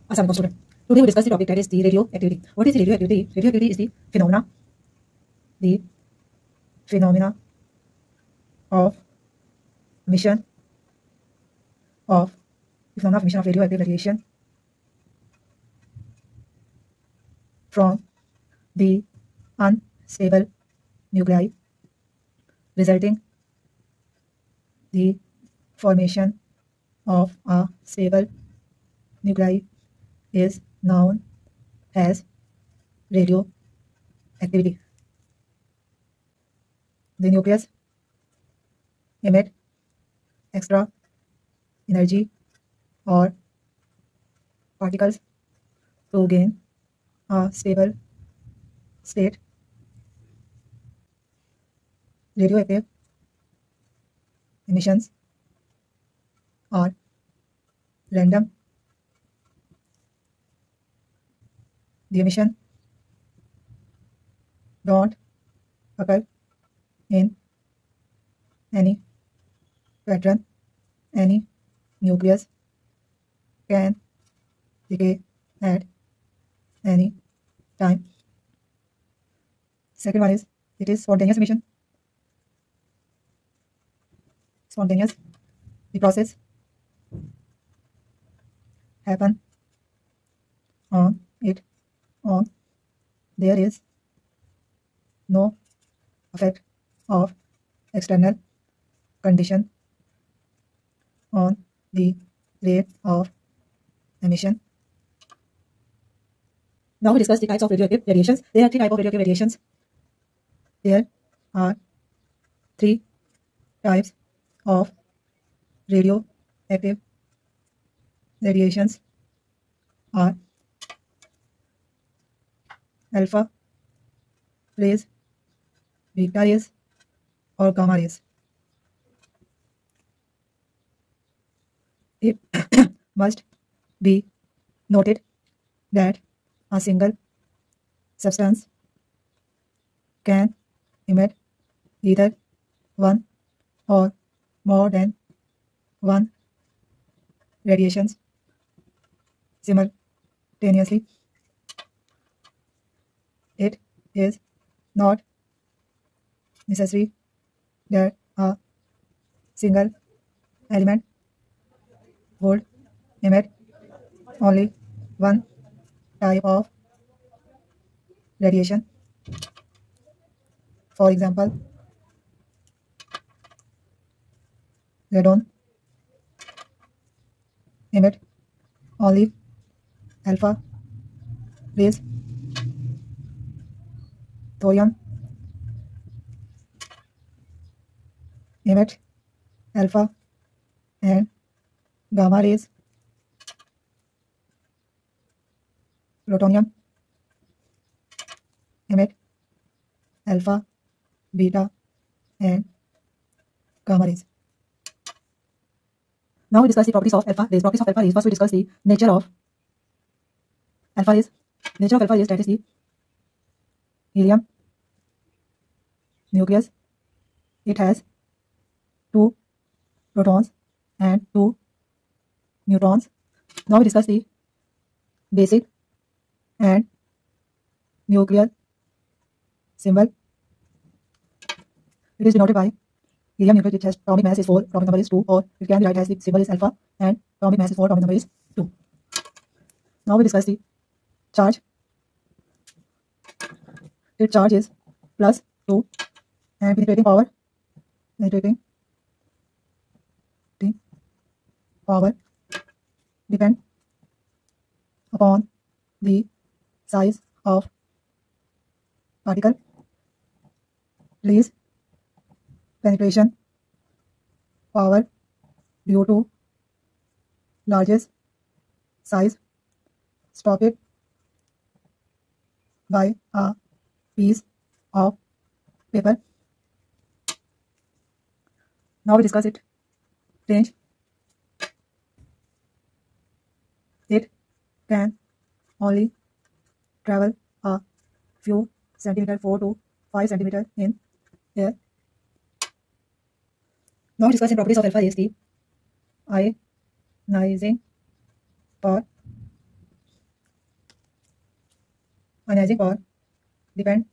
Assalamualaikum student. Today we discuss the topic that is the radioactivity. What is radioactivity? Radioactivity is the phenomena of emission of radioactive radiation from the unstable nuclei, resulting the formation of a stable nuclei is known as radioactivity. The nucleus emit extra energy or particles to gain a stable state. Radioactive emissions are random. The emission don't occur in any pattern. Any nucleus can decay at any time. Second one is it is spontaneous emission. Spontaneous. The process happen on its own. There is no effect of external condition on the rate of emission. Now we discuss the types of radioactive radiations. There are three types of radioactive radiations. There are three types of radioactive radiations are alpha rays, beta rays or gamma rays. It must be noted that a single substance can emit either one or more than one radiations simultaneously. It is not necessary that a single element would emit only one type of radiation. For example, radon emit only alpha rays. Thorium emit alpha and gamma rays. Plutonium emit alpha, beta and gamma rays. Now we discuss the properties of alpha rays. Properties of alpha rays. First we discuss the nature of alpha rays. Nature of alpha rays, that is the helium nucleus. It has 2 protons and 2 neutrons. Now we discuss the basic and nuclear symbol. It is denoted by helium nucleus, which has atomic mass is 4, atomic number is 2, or it can be written as the symbol is alpha and atomic mass is 4, atomic number is 2. Now we discuss the charge. Its charge is +2 and penetrating power depend upon the size of particle. Please penetration power due to largest size. Stop it by a piece of paper. Now we discuss it. Range. It can only travel a few centimeters, 4 to 5 centimeters in air. Now discussing properties of alpha rays. The ionizing power ionizing power depend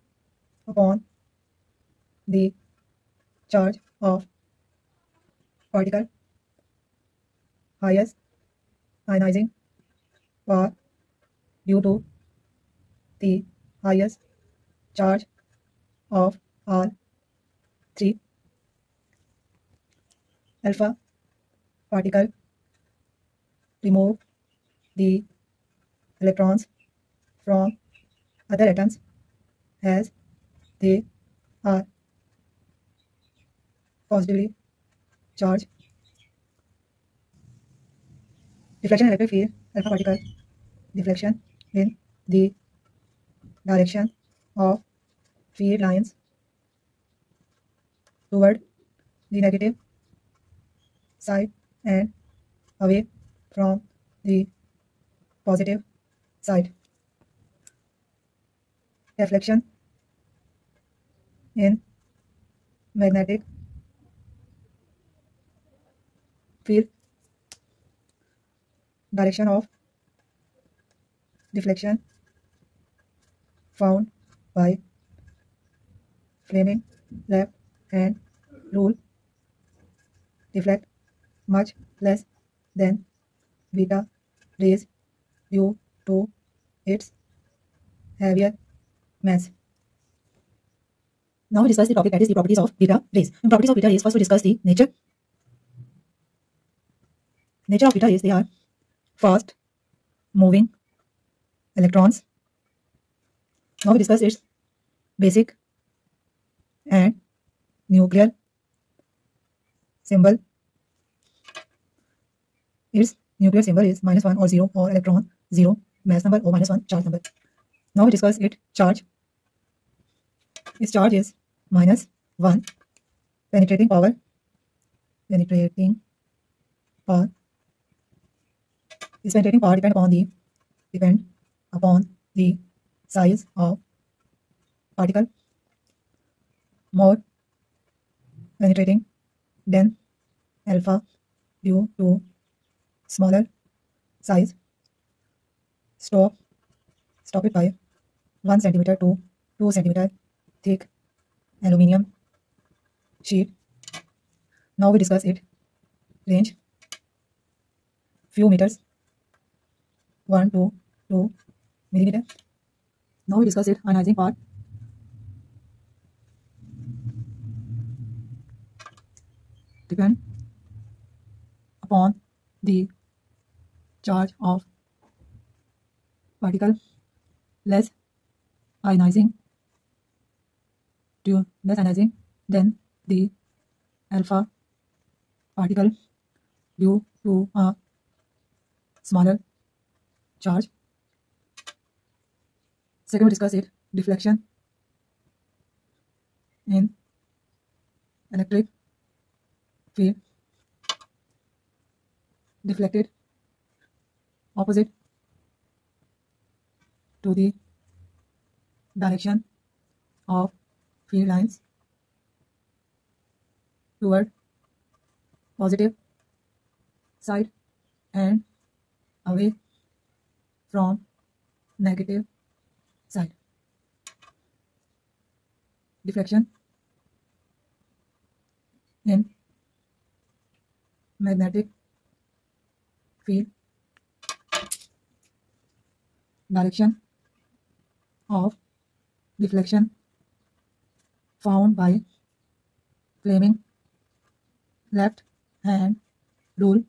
upon the charge of particle. Highest ionizing power due to the highest charge of all three. Alpha particle remove the electrons from other atoms as they are positively charged. Deflection electric field alpha particle deflection in the direction of field lines toward the negative side and away from the positive side. Deflection in magnetic field direction of deflection found by flaming left hand rule deflect much less than beta rays due to its heavier mass. Now we discuss the topic, that is the properties of beta rays. In properties of beta rays, first we discuss the nature. Nature of beta rays, they are fast moving electrons. Now we discuss its basic and nuclear symbol. Its nuclear symbol is -1 or 0 or electron 0, mass number or -1, charge number. Now we discuss its charge. Its charge is -1. Penetrating power. Penetrating power. Its penetrating power depend upon the size of particle. More penetrating than alpha due to smaller size. Stop it by 1 centimeter to 2 centimeter thick aluminium sheet. Now we discuss it range. Few meters, 1 to 2 millimeter. Now we discuss it ionizing part. Depend upon the charge of particle. Less ionizing than the alpha particle due to a smaller charge. Second, we discuss it deflection in electric field. Deflected opposite to the direction of field lines toward positive side and away from negative side. Deflection in magnetic field direction of deflection found by flaming left hand rule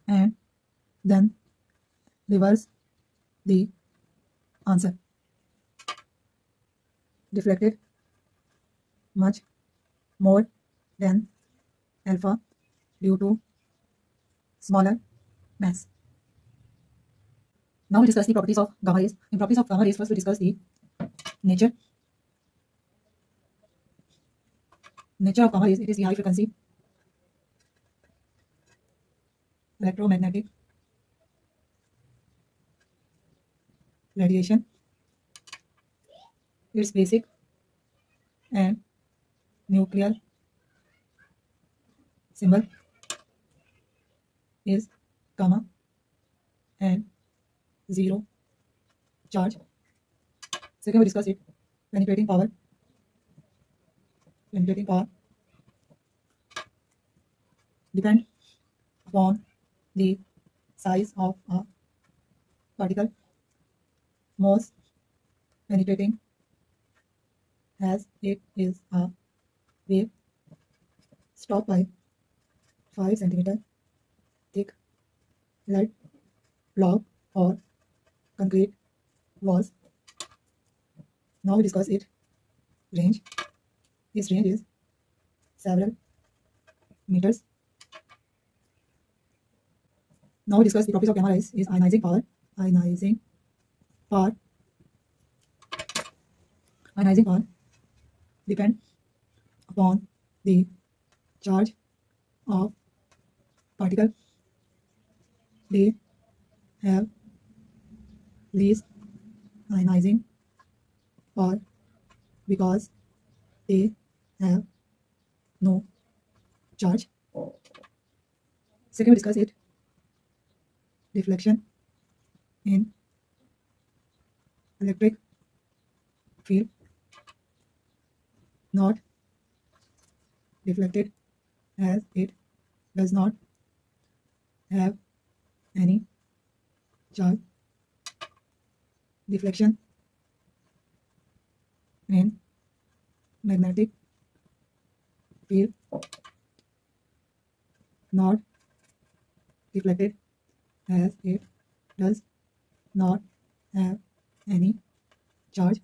and then reverse the answer. Deflected much more than alpha due to smaller mass. Now we discuss the properties of gamma rays. In properties of gamma rays, first we discuss the nature. Nature of gamma rays, it is the high frequency electromagnetic radiation. Its basic and nuclear symbol is gamma and 0 charge. Second, we discuss it. Penetrating power. Penetrating power depend upon the size of a particle. Most penetrating as it is a wave stopped by 5 centimeter thick lead block or concrete walls. Now we discuss its range. Its range is several meters. Now we discuss the properties of gamma rays. Is ionizing power. Ionizing power. Ionizing power depend upon the charge of particle. They have least ionizing power because they have no charge. Second, we discuss it. Deflection in electric field. Not deflected as it does not have any charge. Deflection in magnetic field. Not deflected as it does not have any charge.